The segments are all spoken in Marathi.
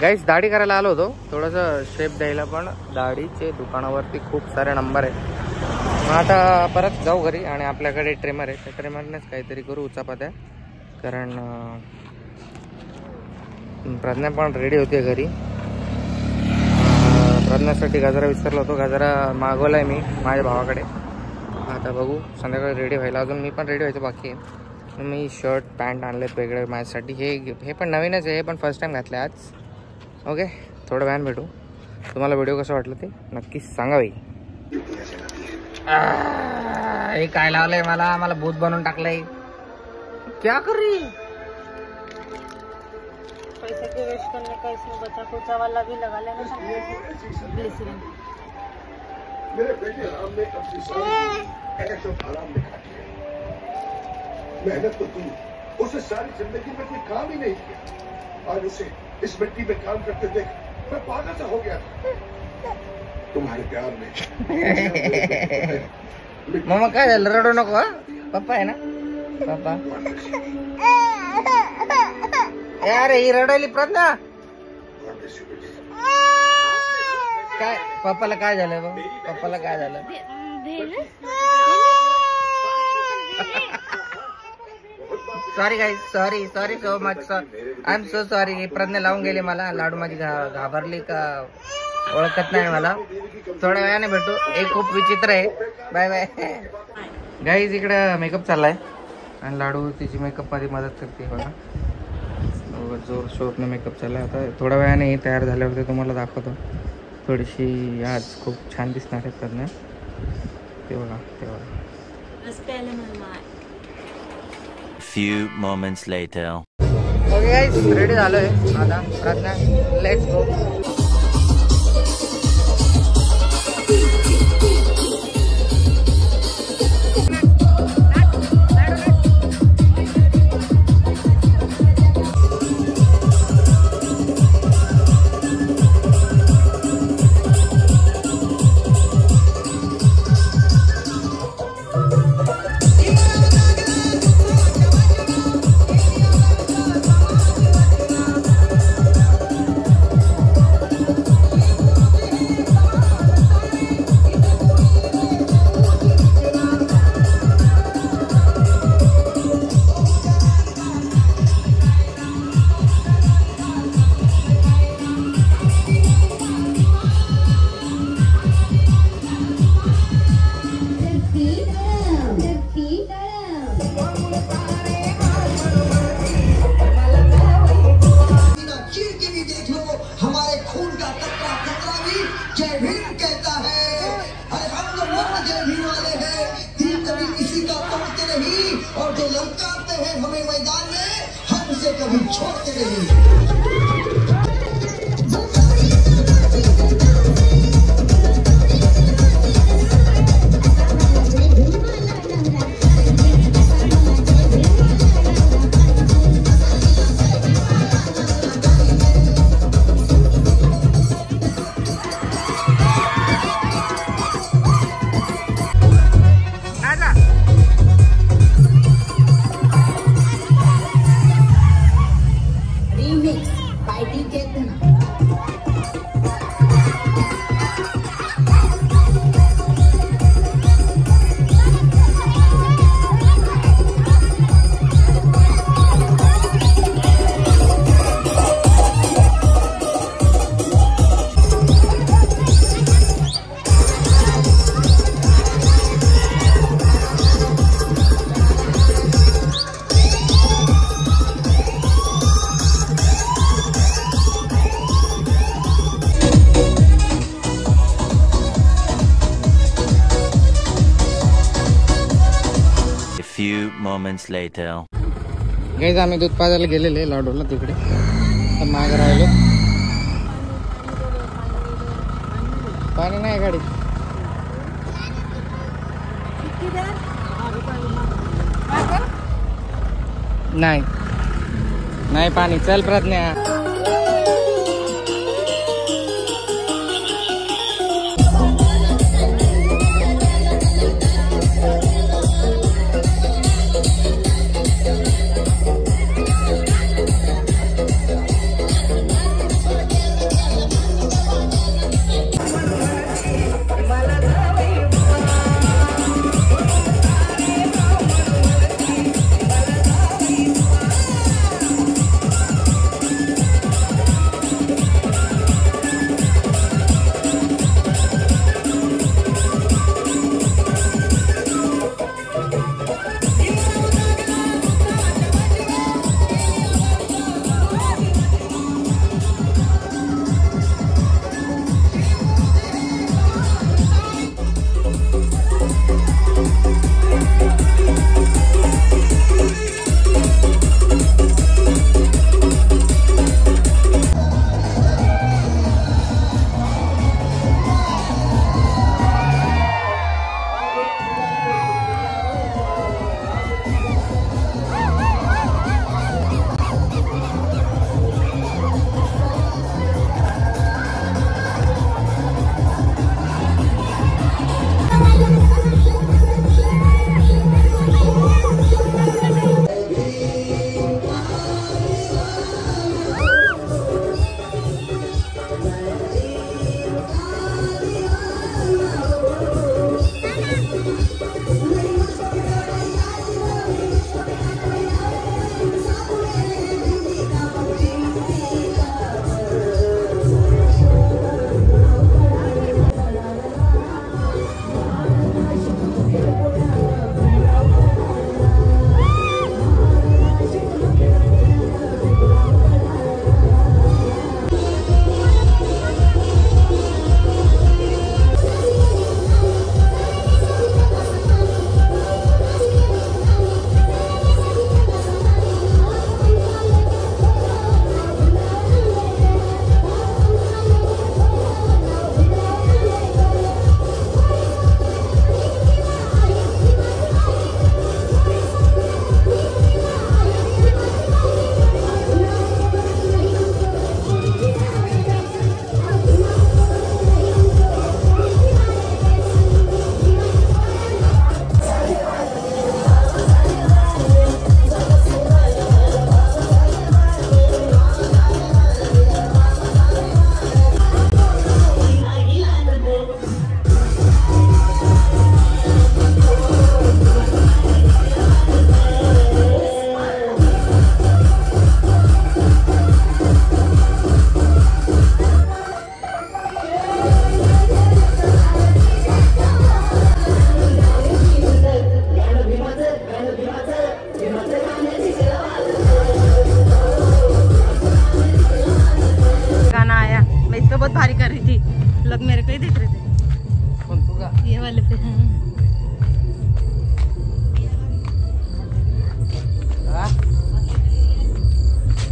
गाईस दाढी करायला आलो होतो, थोडंसं शेप द्यायला, पण दाढीचे दुकानावरती खूप सारे नंबर आहेत. मग आता परत जाऊ घरी आणि आपल्याकडे ट्रिमर आहे, त्या ट्रिमरनेच काहीतरी करू उचापात्या. कारण प्रज्ञा पण रेडी होते घरी. प्रज्ञासाठी गजरा विसरलो होतो, गजरा मागवला आहे मी माझ्या भावाकडे. आता बघू संध्याकाळी रेडी व्हायला, अजून मी पण रेडी व्हायचं बाकी आहे. मी शर्ट पॅन्ट आणलेत वेगळे माझ्यासाठी. हे पण नवीनच आहे, हे पण फर्स्ट टाईम घातलं आहे आज. ओके, थोडं व्यान भेटू. तुम्हाला व्हिडिओ कसं वाटलं ते नक्कीच सांगा बाई. हे काय लावलंय मला भूत बनवून टाकलंय. क्या कर रही है? पैसे के वेस्ट करने का इसमें बचा कुचा वाला भी लगा लेंगे ग्लिसरीन. मेरे बेटे राम ने अपनी सारी ऐश और आराम में काटी है. मेहनत तो की, उसे सारी जिंदगी में कोई काम ही नहीं किया. आज उसे इस मिट्टी में काम करते देख मैं पागल सा हो गया था. तुम्हारे प्यार में. मामा काय झालं, रडू नको. पप्पा आहे ना, पप्पा. यार ही रडवली प्रज्ञा. काय पप्पाला काय झालं बघ, पप्पाला काय झालं. Sorry guys, sorry so much. I am so sorry. Pragya लावून गेली मला लाडू, माझी घाबरली का ओळखत नाही मला. थोड्या वेळाने भेटू. एक खूप विचित्र आहे. Bye bye guys. इकडे मेकअप चाललाय आणि लाडू तिची मेकअप मध्ये मदत करते बघा. जोर शोरने मेकअप चाललाय. आता थोड्या वेळाने तयार झाल्यावरती तुम्हाला दाखवतो. थोडीशी आज खूप छान दिसणार आहे प्रज्ञा. ते बघा ते बघा. Few moments later. Okay guys, ready झालोय आता. Pragya let's go. Few moments later. Guys आम्ही दूध पाजायला गेलेले लाडूला तिकडे. तर मागे राहिलो. पाणी नाही गाडी. नाही नाही पाणी. चल प्रज्ञा. बहुत भारी कर रही थी। लोग मेरे को ही देख रहे थे। कौन तू का? ये वाले पे। हाँ?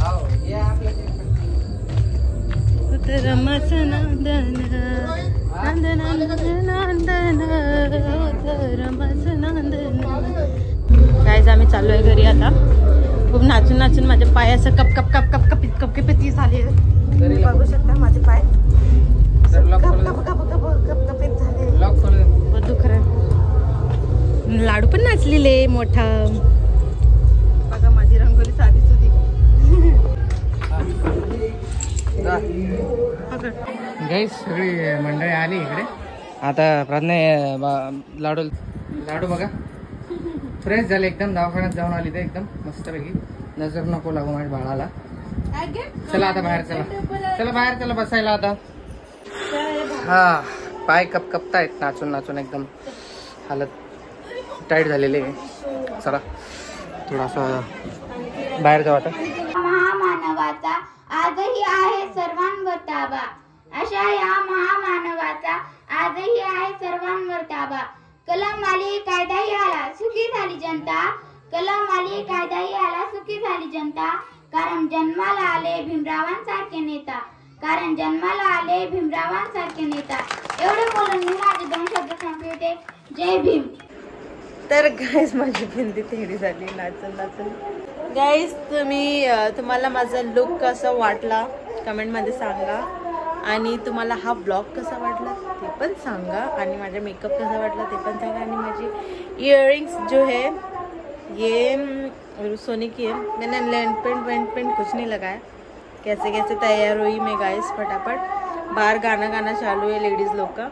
आओ, ये आपल्या गाईज आम्ही चालू आहे घरी आता। खूप नाचून नाचून माझे पाय असं कप कप कप कप कप कप कपीत झाले। बघू शकता माझे पाय कप कप कप कप कपीत झाले। बहुत दुख रहा। लाडू पण नाचलेले मोठा। बघा माझी रंगोली साधी सुधी। गाईस सगळी मंडळी आली इकडे। आता प्रज्ञा लाडू बघा फ्रेश झाले एकदम। दवाखान्यात जाऊन आली ते एकदम मस्तपैकी। नजर नको लागू माझ्या बाळाला। चला आता बाहेर चला बाहेर चला बसायला आता। हा पाय कपतायत नाचून नाचून एकदम हालत टाईट झालेली आहे। चला थोडासा बाहेर जाऊ आता। महामानवाचा आजही आहे सर्वांवर ताबा। अशा या महामानवाचा आजही आहे सर्वांवर ताबा। कलम आली कायदाही आला सुखी झाली जनता। कलम आली कायदाही आला सुखी झाली जनता। कारण जन्माला आले भीमरावांसारखे नेता। कारण जन्माला आले भीमरावांसारखे नेता। एवढे बोलून मी माझे 2 शब्द संपवते। जय भीम। तर गाईज माझी बिंदी तेडी झाली नाचून नाचून। गाईज तुम्हाला माझा लुक कसा वाटला कमेंटमध्ये सांगा। आणि तुम्हाला हा ब्लॉग कसा वाटला ते पण सांगा। आणि माझा मेकअप कसा वाटला ते पण सांगा। आणि माझी इयररिंग्स जो है ये सोने की है। मैंने लेंट पेंट कुछ नहीं लगाया। कैसे कैसे तैयार हुई मैं गाइस फटाफट। बाहर गाना चालू है लेडीज़ लोग का।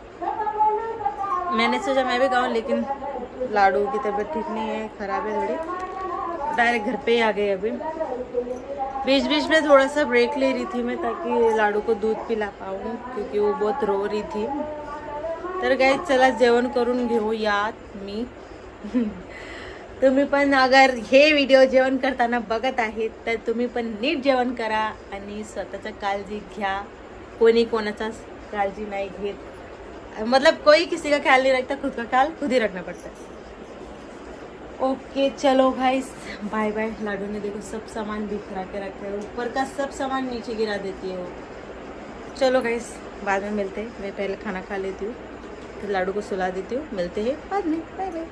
मैंने सोचा मैं भी गाऊँ लेकिन लाडू की तबीयत ठीक नहीं है, ख़राब है थोड़ी। डायरेक्ट घर पे ही आ गए अभी। बीच में थोड़ा सा ब्रेक ले रही थी मैं ताकि लाडू को दूध पिला पाऊँ क्योंकि वो बहुत रो रही थी। तर गाईज चला जेवण करून घेऊयात मी। तुम्ही पण अगर हे व्हिडिओ जेवण करताना बघत आहेत तर तुम्ही पण नीट जेवण करा आणि स्वतःची काळजी घ्या। कोणी कोणाचा काळजी नहीं घेत। मतलब कोई किसी का ख्याल नहीं रखता, खुद का ख्याल खुद ही रखना पड़ता है। ओके चलो गाइस बाय बाय। लाडू ने देखो सब सामान बिखरा के रखा है। ऊपर का सब सामान नीचे गिरा देती है वो। चलो गाइस बाद में मिलते हैं। मैं पहले खाना खा लेती हूँ फिर लाडू को सुला देती हूँ। मिलते हैं बाद में। Bye bye.